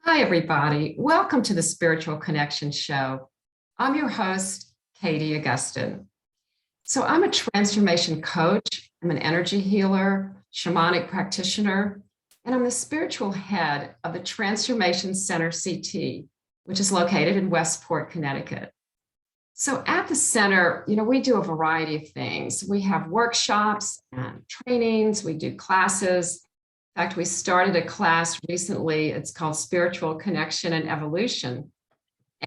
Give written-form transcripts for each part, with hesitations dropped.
Hi, everybody. Welcome to the Spiritual Connection Show. I'm your host, Katie Augustyn. So I'm a transformation coach. I'm an energy healer, shamanic practitioner, and I'm the spiritual head of the Transformation Center CT, which is located in Westport, Connecticut. So at the center, we do a variety of things. We have workshops and trainings, we do classes. In fact, we started a class recently. It's called Spiritual Connection and Evolution.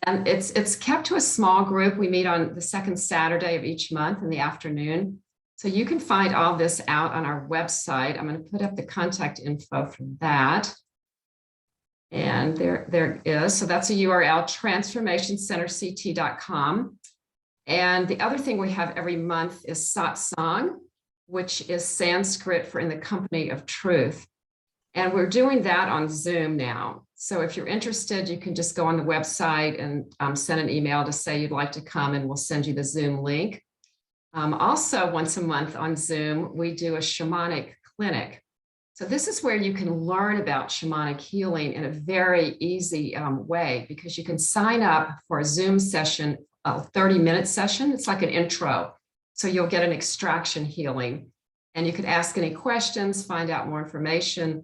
And it's kept to a small group. We meet on the second Saturday of each month in the afternoon. So you can find all this out on our website. I'm going to put up the contact info for that. And there is. So that's a URL, transformationcenterct.com. And the other thing we have every month is satsang, which is Sanskrit for in the company of truth. And we're doing that on Zoom now. So if you're interested, you can just go on the website and send an email to say you'd like to come, and we'll send you the Zoom link. Also, once a month on Zoom, we do a shamanic clinic. So this is where you can learn about shamanic healing in a very easy way, because you can sign up for a Zoom session, a 30-minute session. It's like an intro. So you'll get an extraction healing, and you could ask any questions, find out more information.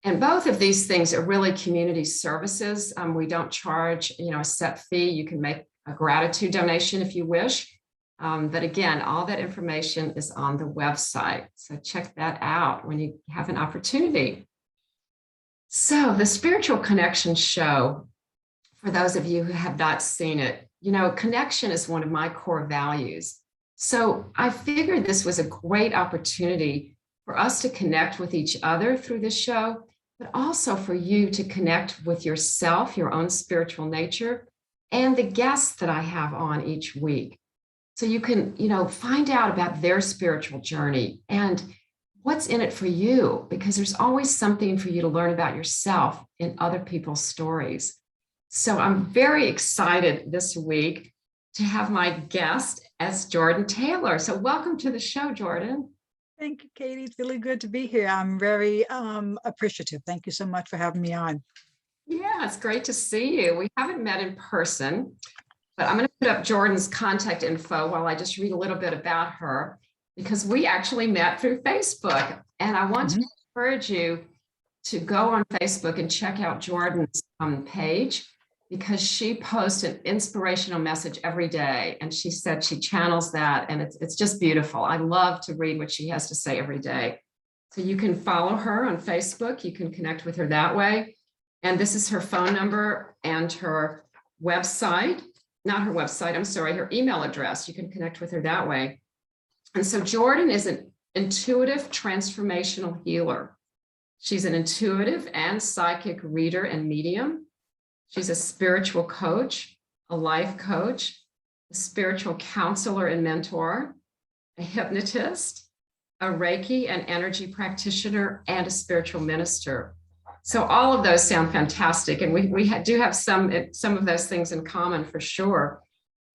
And both of these things are really community services. We don't charge, a set fee. You can make a gratitude donation if you wish. But again, all that information is on the website. So check that out when you have an opportunity. So the Spiritual Connection Show, for those of you who have not seen it, connection is one of my core values. So I figured this was a great opportunity for us to connect with each other through this show, but also for you to connect with yourself, your own spiritual nature, and the guests that I have on each week. So you can, find out about their spiritual journey and what's in it for you, because there's always something for you to learn about yourself in other people's stories. So I'm very excited this week to have my guest as Jordan Taylor. So welcome to the show, Jordan. Thank you, Katie. It's really good to be here. I'm very appreciative. Thank you so much for having me on. Yeah, it's great to see you. We haven't met in person, but I'm going to put up Jordan's contact info while I just read a little bit about her, because we actually met through Facebook. And I want to encourage you to go on Facebook and check out Jordan's page, because she posts an inspirational message every day. And she said she channels that, and it's just beautiful. I love to read what she has to say every day. So you can follow her on Facebook. You can connect with her that way. And this is her phone number and her website, not her website, I'm sorry, her email address. You can connect with her that way. And so Jordan is an intuitive transformational healer. She's an intuitive and psychic reader and medium. She's a spiritual coach, a life coach, a spiritual counselor and mentor, a hypnotist, a Reiki and energy practitioner, and a spiritual minister. So all of those sound fantastic. And we do have some of those things in common for sure.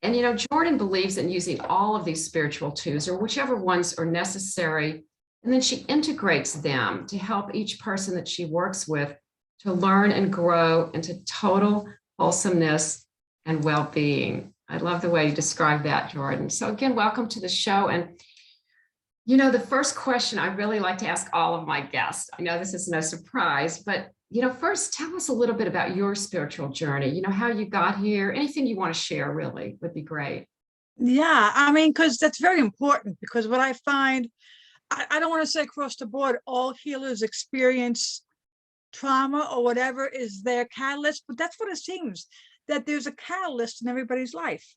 And, Jordan believes in using all of these spiritual tools, or whichever ones are necessary. And then she integrates them to help each person that she works with to learn and grow into total wholesomeness and well-being. I love the way you describe that, Jordan. So again, welcome to the show. And, the first question I really like to ask all of my guests, I know this is no surprise, but, first tell us a little bit about your spiritual journey, how you got here. Anything you want to share really would be great. Yeah, because that's very important, because what I find, I don't want to say across the board, all healers experience trauma or whatever is their catalyst, but that's what it seems, that there's a catalyst in everybody's life.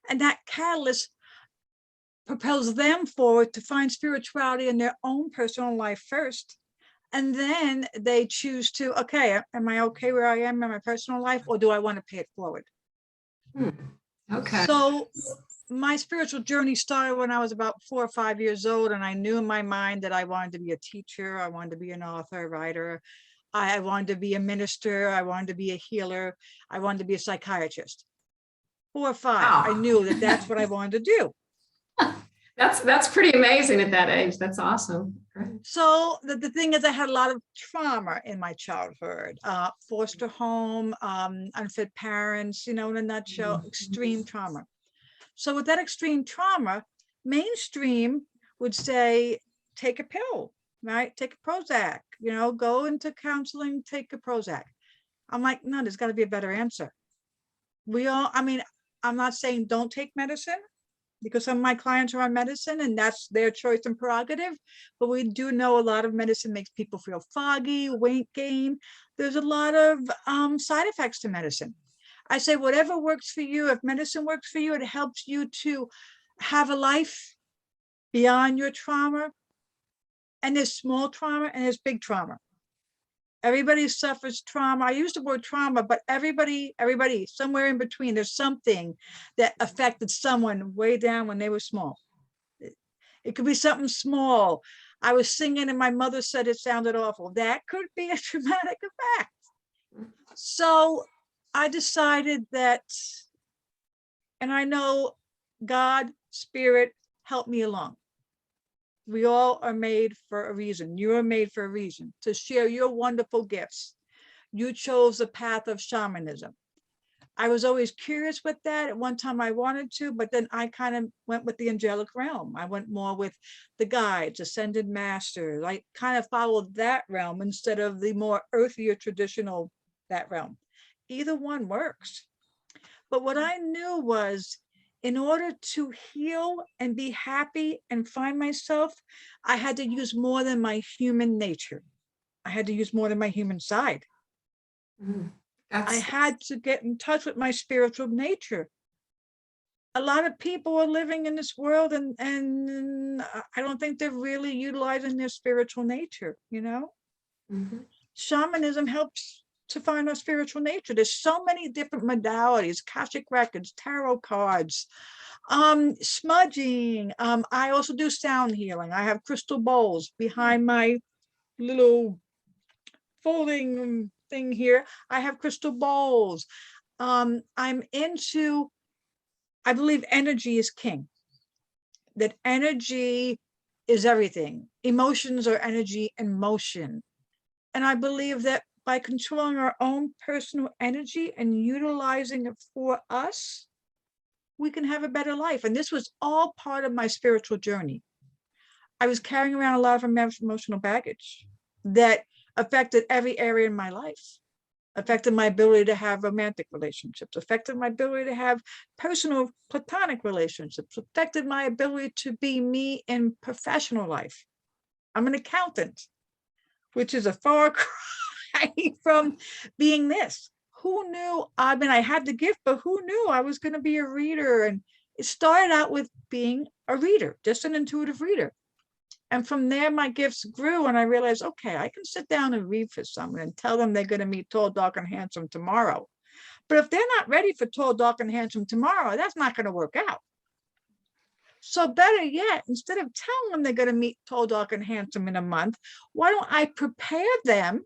And that catalyst propels them forward to find spirituality in their own personal life first. And then they choose to, okay, am I okay where I am in my personal life, or do I want to pay it forward? Okay. So my spiritual journey started when I was about 4 or 5 years old, and I knew in my mind that I wanted to be a teacher. I wanted to be an author, a writer. I wanted to be a minister. I wanted to be a healer. I wanted to be a psychiatrist. 4 or 5. Wow. I knew that that's what I wanted to do. That's pretty amazing at that age. That's awesome. Great. So the thing is, I had a lot of trauma in my childhood, foster home, unfit parents, in a nutshell, extreme trauma. So with that extreme trauma, mainstream would say, take a pill, right? Take a Prozac, go into counseling, take a Prozac. I'm like, no, there's got to be a better answer. I'm not saying don't take medicine, because some of my clients are on medicine and that's their choice and prerogative. But we do know a lot of medicine makes people feel foggy, weight gain. There's a lot of side effects to medicine. I say, whatever works for you, if medicine works for you, it helps you to have a life beyond your trauma. And there's small trauma and there's big trauma. Everybody suffers trauma. I use the word trauma, but everybody, somewhere in between, there's something that affected someone way down when they were small. It could be something small. I was singing and my mother said it sounded awful. That could be a traumatic effect. So I decided that, and I know God, Spirit, helped me along. We all are made for a reason. You are made for a reason to share your wonderful gifts. You chose the path of shamanism. I was always curious with that. At one time I wanted to, but then I kind of went with the angelic realm. I went more with the guides, ascended masters. I kind of followed that realm instead of the more earthier traditional, that realm. Either one works. But what I knew was, in order to heal and be happy and find myself, I had to use more than my human nature. I had to use more than my human side. I had to get in touch with my spiritual nature. A lot of people are living in this world and I don't think they're really utilizing their spiritual nature, Shamanism helps to find our spiritual nature. There's so many different modalities, Akashic records, tarot cards, smudging. I also do sound healing. I have crystal bowls behind my little folding thing here. I have crystal bowls. I'm into, I believe energy is king. That energy is everything. Emotions are energy and motion. And I believe that by controlling our own personal energy and utilizing it for us, we can have a better life. And this was all part of my spiritual journey. I was carrying around a lot of emotional baggage that affected every area in my life, affected my ability to have romantic relationships, affected my ability to have personal platonic relationships, affected my ability to be me in professional life. I'm an accountant, which is a far cry from being this. Who knew? I mean, I had the gift, but who knew I was going to be a reader? And it started out with being a reader, just an intuitive reader. And from there, my gifts grew and I realized, okay, I can sit down and read for someone and tell them they're going to meet tall, dark, and handsome tomorrow. But if they're not ready for tall, dark, and handsome tomorrow, that's not going to work out. So better yet, instead of telling them they're going to meet tall, dark, and handsome in a month, why don't I prepare them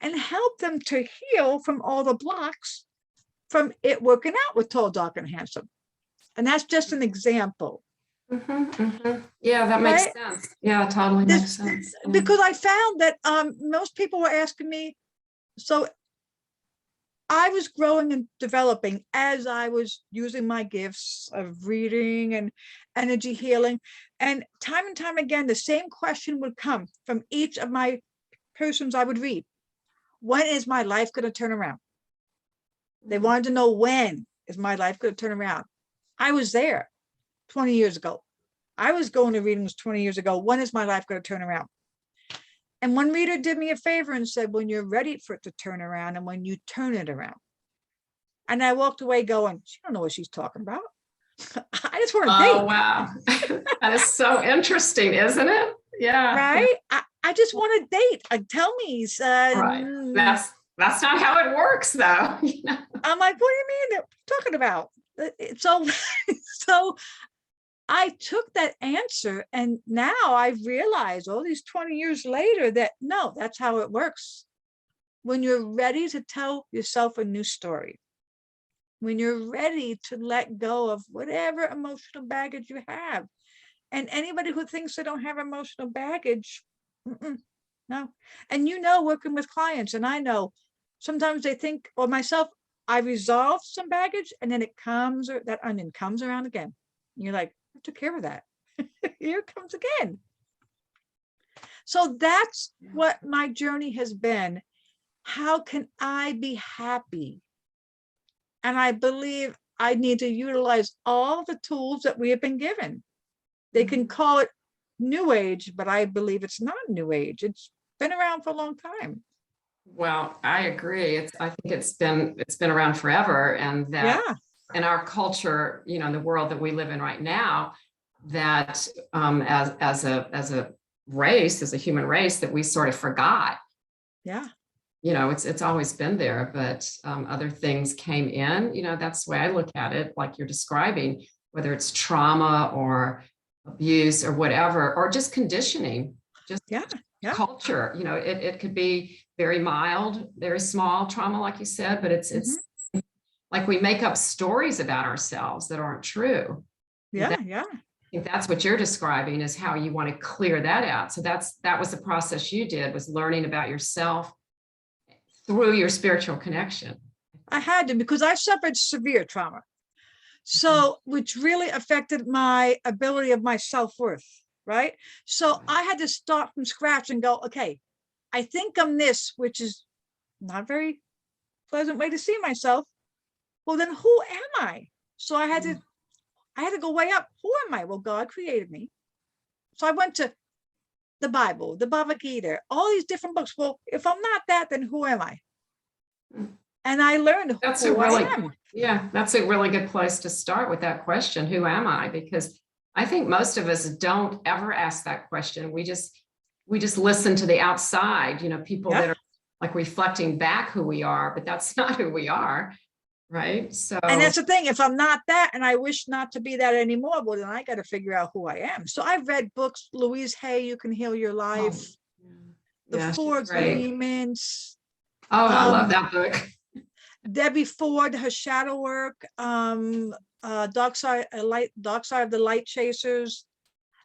and help them to heal from all the blocks from it working out with tall, dark, and handsome? And that's just an example. Yeah, that makes sense. Yeah, totally makes sense. Because I found that most people were asking me, so I was growing and developing as I was using my gifts of reading and energy healing. And time again, the same question would come from each of my persons I would read. When is my life going to turn around? They wanted to know, when is my life going to turn around? I was there 20 years ago. I was going to readings 20 years ago. When is my life going to turn around? And one reader did me a favor and said, when you're ready for it to turn around and when you turn it around. And I walked away going, she don't know what she's talking about. I just want to date. Oh, wow. That is so interesting, isn't it? Yeah. Right? I just want to date. Tell me. Right. That's not how it works, though. I'm like, what do you mean? What are you talking about? So I took that answer and now I've realized all these 20 years later that no, that's how it works. When you're ready to tell yourself a new story, when you're ready to let go of whatever emotional baggage you have, And anybody who thinks they don't have emotional baggage, no. And working with clients, and I know sometimes they think, or myself, I resolved some baggage, and then that onion comes around again. And you're like, I took care of that. Here it comes again. So that's what my journey has been. How can I be happy? And I believe I need to utilize all the tools that we have been given. They can call it New Age, but I believe it's not New Age. It's been around for a long time. Well, I agree. I think it's been around forever, and that in our culture, in the world that we live in right now, that as a race, as a human race, that we sort of forgot. Yeah. It's always been there, but other things came in. That's the way I look at it, like you're describing, whether it's trauma or abuse or whatever, or just conditioning, just culture. It could be very mild, very small trauma, like you said, but it's like we make up stories about ourselves that aren't true. Yeah. I think that's what you're describing, is how you want to clear that out. So that was the process you did, was learning about yourself through your spiritual connection. I had to, because I suffered severe trauma. So, which really affected my ability of my self-worth, right? So I had to start from scratch and go, okay, I think I'm this, which is not a very pleasant way to see myself. Well, then who am I? So I had to go way up. Who am I? Well, God created me. So I went to the Bible, the Bhagavad Gita, all these different books. Well, if I'm not that, then who am I? And I learned who I am. Yeah, that's a really good place to start with that question. Who am I? Because I think most of us don't ever ask that question. We just listen to the outside, people that are like reflecting back who we are, but that's not who we are. Right. So, and that's the thing. If I'm not that, and I wish not to be that anymore, well, then I got to figure out who I am. So I've read books, Louise Hay, You Can Heal Your Life, The Four Agreements. Oh, I love that book. Debbie Ford, her shadow work, Dark Side of the Light Chasers.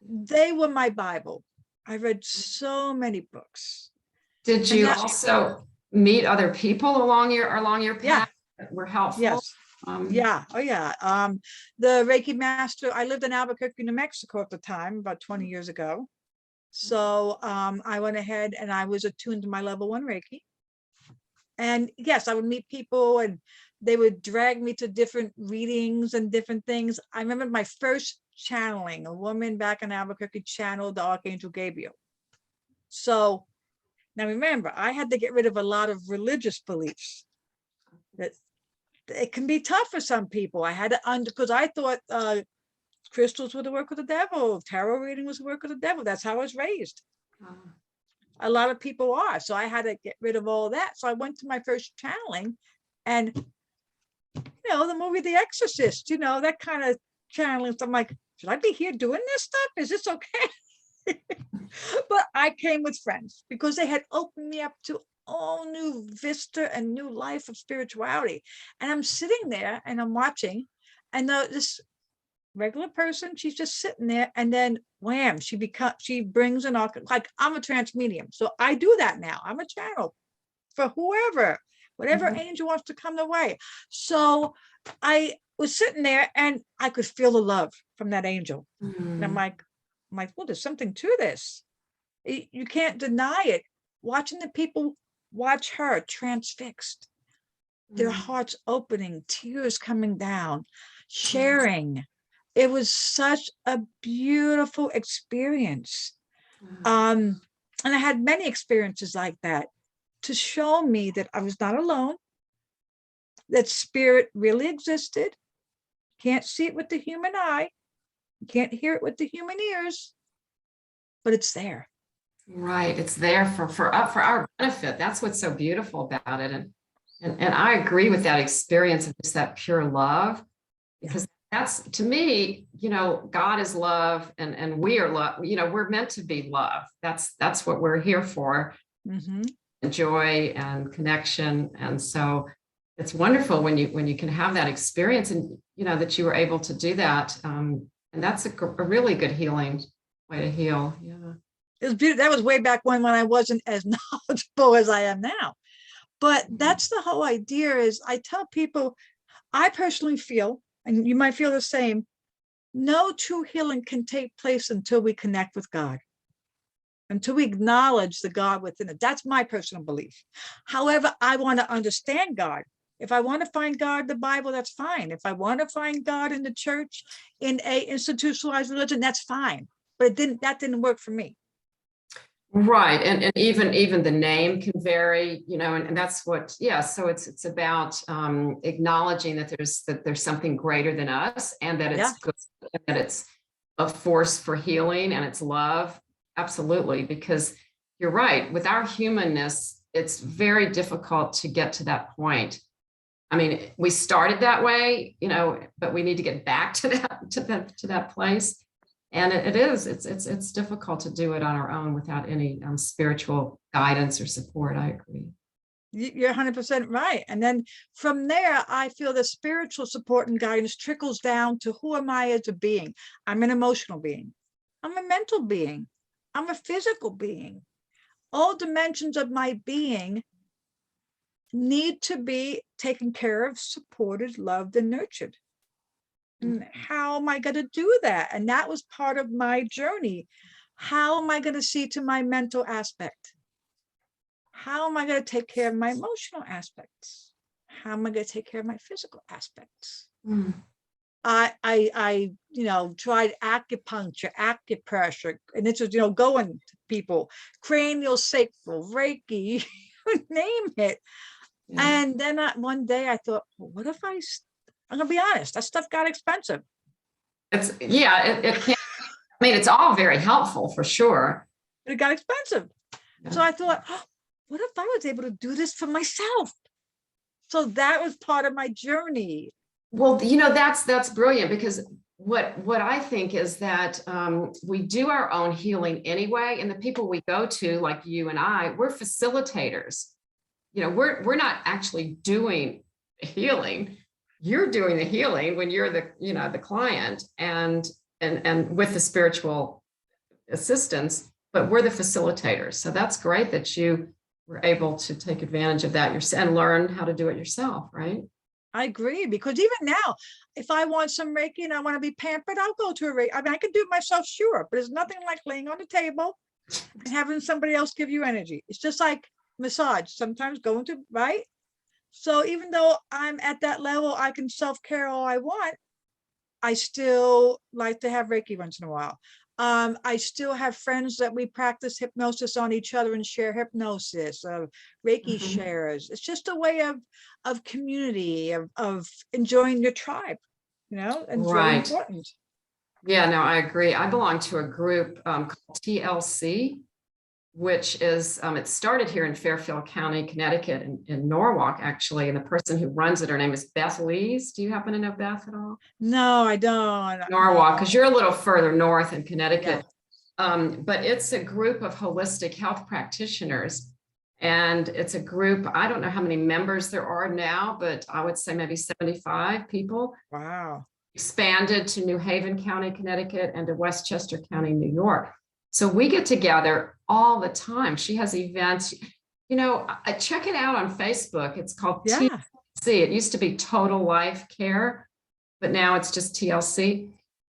They were my Bible. I read so many books. Did you also meet other people along your path that were helpful? Yes. The Reiki master, I lived in Albuquerque, New Mexico at the time, about 20 years ago. So I went ahead and I was attuned to my level 1 Reiki. And yes, I would meet people and they would drag me to different readings and different things. I remember my first channeling, a woman back in Albuquerque channeled the Archangel Gabriel. So now remember, I had to get rid of a lot of religious beliefs. That it can be tough for some people. I had to because I thought crystals were the work of the devil, tarot reading was the work of the devil. That's how I was raised. A lot of people are. So I had to get rid of all that. So I went to my first channeling, and the movie The Exorcist, that kind of channeling. So I'm like, should I be here doing this stuff? Is this okay? But I came with friends because they had opened me up to all new vista and new life of spirituality. And I'm sitting there and I'm watching, and this regular person, she's just sitting there, and then wham, she brings an like, I'm a trance medium, so I do that now. I'm a channel for whatever angel wants to come the way. So I was sitting there and I could feel the love from that angel. And I'm like, well, there's something to this. You can't deny it. Watching the people watch her transfixed, their hearts opening, tears coming down, sharing. It was such a beautiful experience. And I had many experiences like that to show me that I was not alone, that spirit really existed. Can't see it with the human eye, can't hear it with the human ears, but it's there. Right. It's there for our benefit. That's what's so beautiful about it. And I agree with that experience of just that pure love, because that's, to me, God is love, and we are love. We're meant to be love. That's what we're here for. Joy and connection. And so it's wonderful when you can have that experience, and that you were able to do that. And And that's a really good healing way to heal. Yeah. It was beautiful. That was way back when I wasn't as knowledgeable as I am now. But that's the whole idea. Is I tell people, I personally feel, and you might feel the same, no true healing can take place until we connect with God, until we acknowledge the God within it. That's my personal belief. However, I want to understand God. If I want to find God in the Bible, that's fine. If I want to find God in the church, in a institutionalized religion, that's fine. But that didn't work for me. Right. And even the name can vary, and that's what, yeah. So it's about acknowledging that there's something greater than us, and that it's good, and that it's a force for healing, and it's love. Absolutely. Because you're right, with our humanness, it's very difficult to get to that point. I mean, we started that way, but we need to get back to that place. And it's difficult to do it on our own without any spiritual guidance or support. I agree. You're 100% right. And then from there, I feel the spiritual support and guidance trickles down to who am I as a being? I'm an emotional being. I'm a mental being. I'm a physical being. All dimensions of my being need to be taken care of, supported, loved, and nurtured. And how am I going to do that? And that was part of my journey. How am I going to see to my mental aspect? How am I going to take care of my emotional aspects? How am I going to take care of my physical aspects? I tried acupuncture, acupressure, and this was, going to people, cranial sacral, Reiki, name it. Yeah. And then one day I thought, well, what if I'm gonna be honest, that stuff got expensive. It can. I mean, it's all very helpful for sure. But it got expensive. Yeah. So I thought, what if I was able to do this for myself? So that was part of my journey. Well, that's brilliant, because what I think is that we do our own healing anyway, and the people we go to, like you and I, we're facilitators. We're not actually doing healing. You're doing the healing when you're the client and with the spiritual assistance, but we're the facilitators. So that's great that you were able to take advantage of that and learn how to do it yourself, right? I agree, because even now, if I want some Reiki and I want to be pampered, I'll go to a Reiki. I mean, I can do it myself, sure, but there's nothing like laying on the table and having somebody else give you energy. It's just like massage, sometimes going to, right? So even though I'm at that level, I can self-care all I want, I still like to have Reiki once in a while. I still have friends that we practice hypnosis on each other and share hypnosis, Reiki shares. It's just a way of community, of enjoying your tribe, and it's really important. Yeah, no, I agree. I belong to a group called TLC, which is, it started here in Fairfield County, Connecticut, in Norwalk, actually. And the person who runs it, her name is Beth Lees. Do you happen to know Beth at all? No, I don't. Norwalk, because you're a little further north in Connecticut. Yeah. But it's a group of holistic health practitioners. And it's a group, I don't know how many members there are now, but I would say maybe 75 people. Wow. Expanded to New Haven County, Connecticut, and to Westchester County, New York. So we get together all the time. She has events, I check it out on Facebook. It's called TLC. It used to be Total Life Care, but now it's just TLC,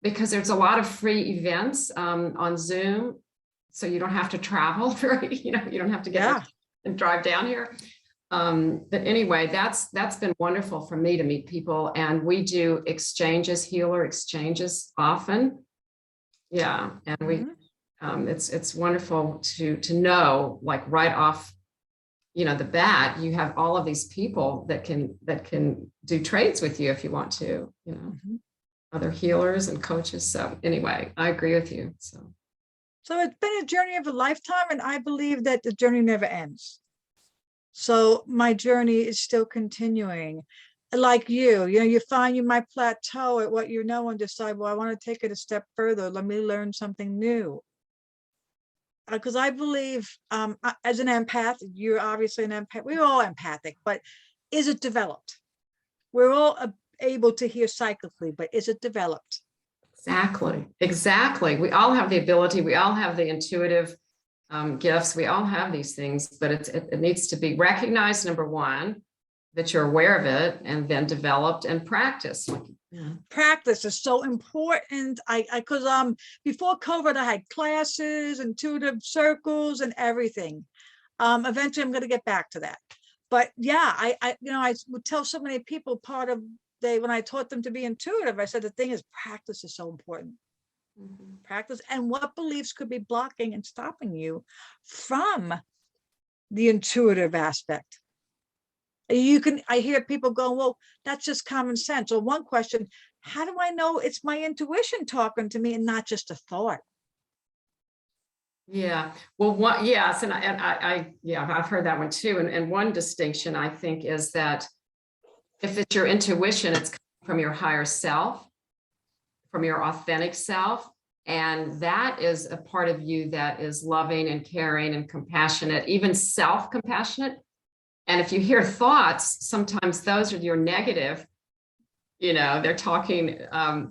because there's a lot of free events on Zoom. So you don't have to travel, you don't have to get and drive down here. But anyway, that's been wonderful for me to meet people, and we do healer exchanges often. Yeah. And we, it's wonderful to know, like right off, the bat, you have all of these people that can do trades with you if you want to, other healers and coaches. So anyway, I agree with you. So it's been a journey of a lifetime, and I believe that the journey never ends. So my journey is still continuing. Like you find you might plateau at what you know and decide, well, I want to take it a step further. Let me learn something new. Because I believe, as an empath, you're obviously an empath. We're all empathic, but is it developed? We're all able to hear psychically, but is it developed? Exactly. We all have the ability. We all have the intuitive gifts. We all have these things, but it needs to be recognized, number one, that you're aware of it, and then developed and practiced. Yeah. Practice is so important. Because before COVID, I had classes, intuitive circles, and everything. Eventually I'm going to get back to that. But yeah, I would tell so many people when I taught them to be intuitive, I said, the thing is, practice is so important. Practice, and what beliefs could be blocking and stopping you from the intuitive aspect. I hear people going, well, that's just common sense. Or one question, how do I know it's my intuition talking to me and not just a thought? Yeah. Well, yes. I've heard that one too. And one distinction, I think, is that if it's your intuition, it's coming from your higher self, from your authentic self. And that is a part of you that is loving and caring and compassionate, even self-compassionate. And if you hear thoughts, sometimes those are your negative, they're talking,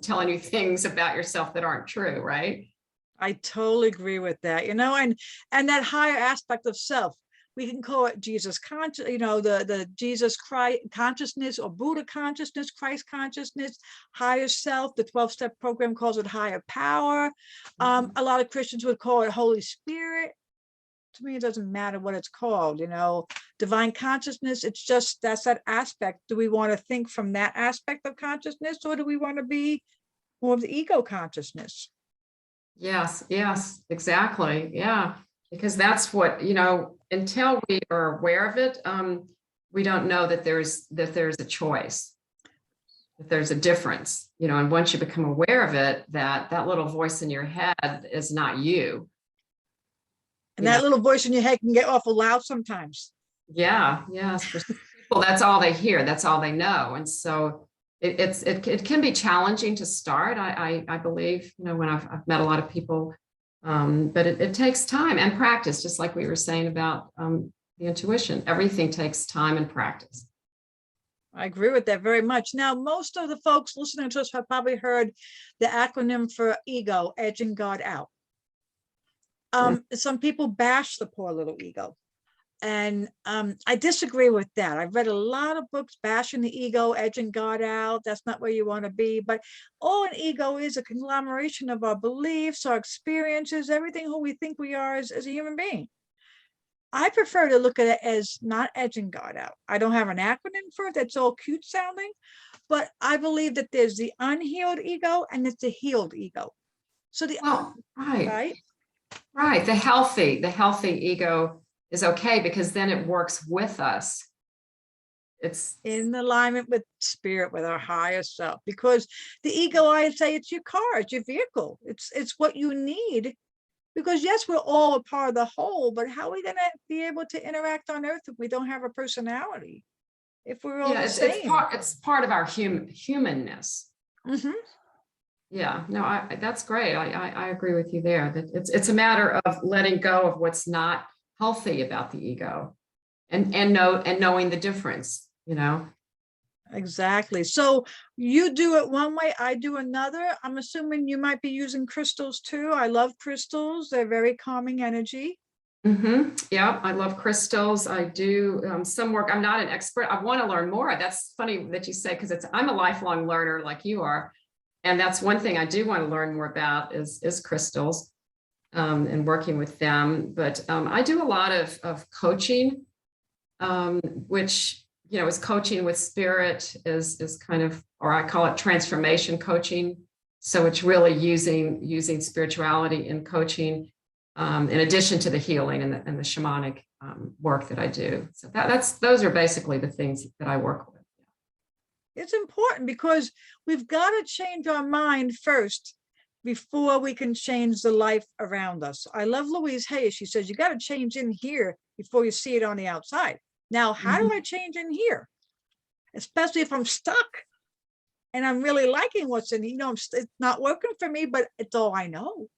telling you things about yourself that aren't true, right? I totally agree with that, and that higher aspect of self. We can call it Jesus conscious, the Jesus Christ consciousness, or Buddha consciousness, Christ consciousness, higher self. The 12-step program calls it higher power. A lot of Christians would call it Holy Spirit. To me, it doesn't matter what it's called, divine consciousness. It's just, that's that aspect. Do we want to think from that aspect of consciousness, or do we want to be more of the ego consciousness? Yes, exactly. Yeah. Because that's what, until we are aware of it, we don't know that there's a choice, that there's a difference, and once you become aware of it, that little voice in your head is not you. And that little voice in your head can get awful loud sometimes. Yeah, yes. For some people, that's all they hear. That's all they know. And so it can be challenging to start. I believe, when I've met a lot of people, but it takes time and practice, just like we were saying about the intuition. Everything takes time and practice. I agree with that very much. Now, most of the folks listening to us have probably heard the acronym for ego, edging God out. Some people bash the poor little ego. And I disagree with that. I've read a lot of books bashing the ego, edging God out. That's not where you want to be. But all an ego is a conglomeration of our beliefs, our experiences, everything who we think we are as a human being. I prefer to look at it as not edging God out. I don't have an acronym for it that's all cute sounding, but I believe that there's the unhealed ego and it's the healed ego. So right. The healthy ego is okay, because then it works with us. It's in alignment with spirit, with our higher self, because the ego, I say, it's your car, it's your vehicle. It's what you need, because yes, we're all a part of the whole, but how are we going to be able to interact on earth if we don't have a personality? If we're all the same? It's part of our humanness. Mm-hmm. Yeah, no, that's great. I agree with you there, that it's a matter of letting go of what's not healthy about the ego, and knowing the difference, Exactly. So you do it one way, I do another. I'm assuming you might be using crystals too. I love crystals. They're very calming energy. Yeah, I love crystals. I do some work. I'm not an expert. I want to learn more. That's funny that you say, because I'm a lifelong learner like you are. And that's one thing I do want to learn more about is crystals, and working with them. But I do a lot of coaching, which, is coaching with spirit, is kind of, or I call it transformation coaching. So it's really using spirituality in coaching, in addition to the healing and the shamanic work that I do. So those are basically the things that I work with. It's important, because we've got to change our mind first before we can change the life around us. I love Louise Hay. She says, you got to change in here before you see it on the outside. Now, how do I change in here? Especially if I'm stuck and I'm really liking what's in, it's not working for me, but it's all I know.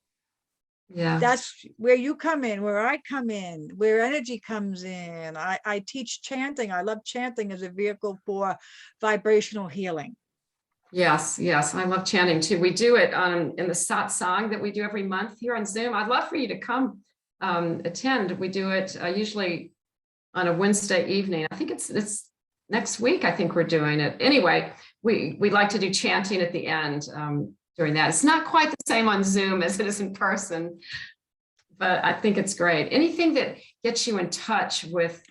Yeah. That's where you come in, where I come in, where energy comes in. I teach chanting. I love chanting as a vehicle for vibrational healing. Yes, yes. I love chanting too. We do it in the satsang that we do every month here on Zoom. I'd love for you to come attend. We do it usually on a Wednesday evening. I think it's next week. I think we're doing it. Anyway, we like to do chanting at the end during that. It's not quite the same on Zoom as it is in person, but I think it's great. Anything that gets you in touch with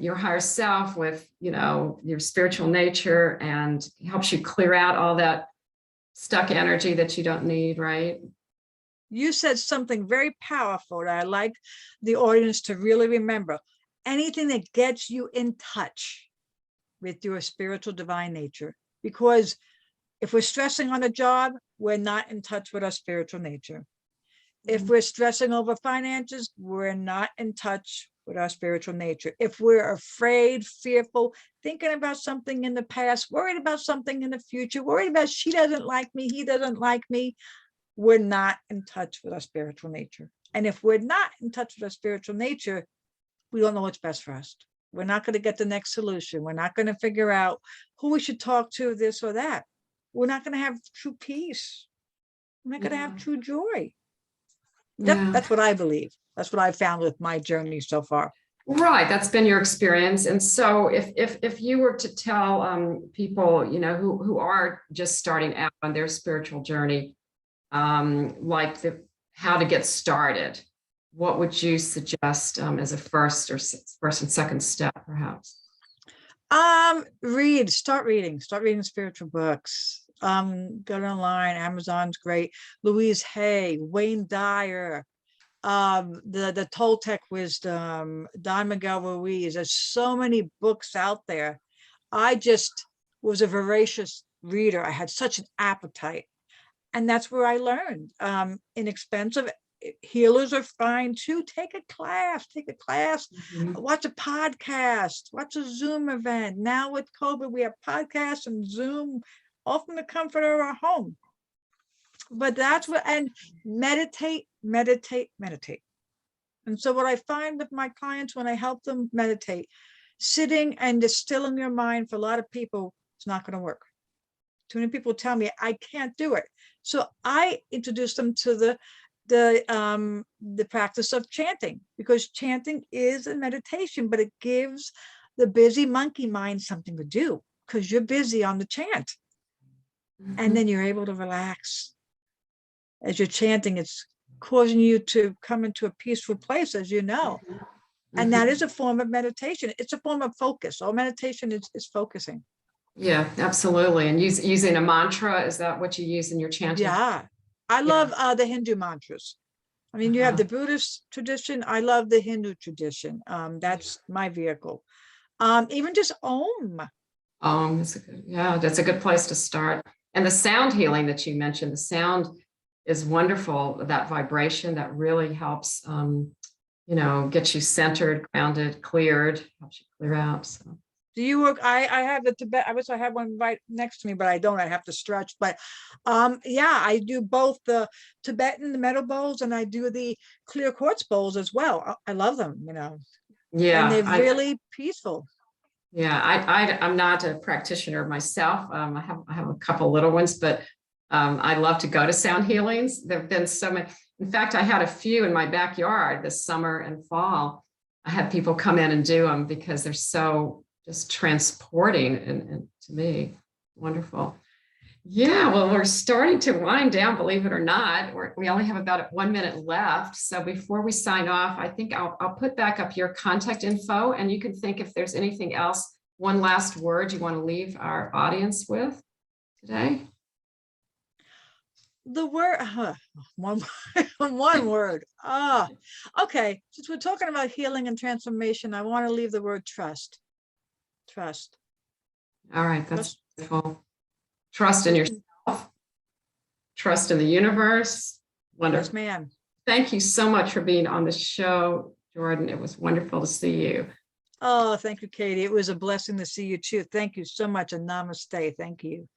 your higher self, with your spiritual nature, and helps you clear out all that stuck energy that you don't need, right? You said something very powerful that I like the audience to really remember. Anything that gets you in touch with your spiritual divine nature. Because if we're stressing on a job, we're not in touch with our spiritual nature. If we're stressing over finances, we're not in touch with our spiritual nature. If we're afraid, fearful, thinking about something in the past, worried about something in the future, worried about she doesn't like me, he doesn't like me, we're not in touch with our spiritual nature. And if we're not in touch with our spiritual nature, we don't know what's best for us. We're not going to get the next solution. We're not going to figure out who we should talk to, this or that. We're not going to have true peace. We're not going to have true joy. That's what I believe. That's what I've found with my journey so far. Right, that's been your experience. And so if you were to tell people, who are just starting out on their spiritual journey, like how to get started, what would you suggest as a first and second step, perhaps? Start reading spiritual books. Go online, Amazon's great. Louise Hay, Wayne Dyer, the Toltec Wisdom, Don Miguel Ruiz. There's so many books out there. I just was a voracious reader. I had such an appetite. And that's where I learned. Inexpensive. Healers are fine too. Take a class, watch a podcast, watch a Zoom event. Now with COVID, we have podcasts and Zoom, all from the comfort of our home. But that's what, and meditate. And so what I find with my clients when I help them meditate, sitting and distilling your mind, for a lot of people, it's not going to work. Too many people tell me I can't do it. So I introduce them to the practice of chanting, because chanting is a meditation, but it gives the busy monkey mind something to do, because you're busy on the chant. And then you're able to relax. As you're chanting, it's causing you to come into a peaceful place, as you know. And that is a form of meditation. It's a form of focus. All meditation is focusing. Yeah, absolutely. And using a mantra, is that what you use in your chanting? Yeah. I love the Hindu mantras. I mean, you have the Buddhist tradition. I love the Hindu tradition. That's my vehicle. Even just Om. That's a good place to start. And the sound healing that you mentioned, the sound is wonderful. That vibration that really helps, get you centered, grounded, cleared, helps you clear out. So. Do you work? I have the Tibet. I wish I had one right next to me, but I don't. I have to stretch. But I do both the Tibetan, the metal bowls, and I do the clear quartz bowls as well. I love them, Yeah. And they're really peaceful. Yeah, I'm not a practitioner myself. I have a couple little ones, but I love to go to sound healings. There've been so many. In fact, I had a few in my backyard this summer and fall. I had people come in and do them because they're so just transporting and to me, wonderful. Yeah, well, we're starting to wind down, believe it or not. We only have about 1 minute left. So before we sign off, I think I'll put back up your contact info, and you can think if there's anything else, one last word you want to leave our audience with today. The word, one word. Okay. Since we're talking about healing and transformation, I want to leave the word trust. Trust. All right, that's beautiful. Trust in yourself. Trust in the universe. Wonderful. Yes, ma'am. Thank you so much for being on the show, Jordan. It was wonderful to see you. Oh, thank you, Katie. It was a blessing to see you too. Thank you so much, and namaste. Thank you.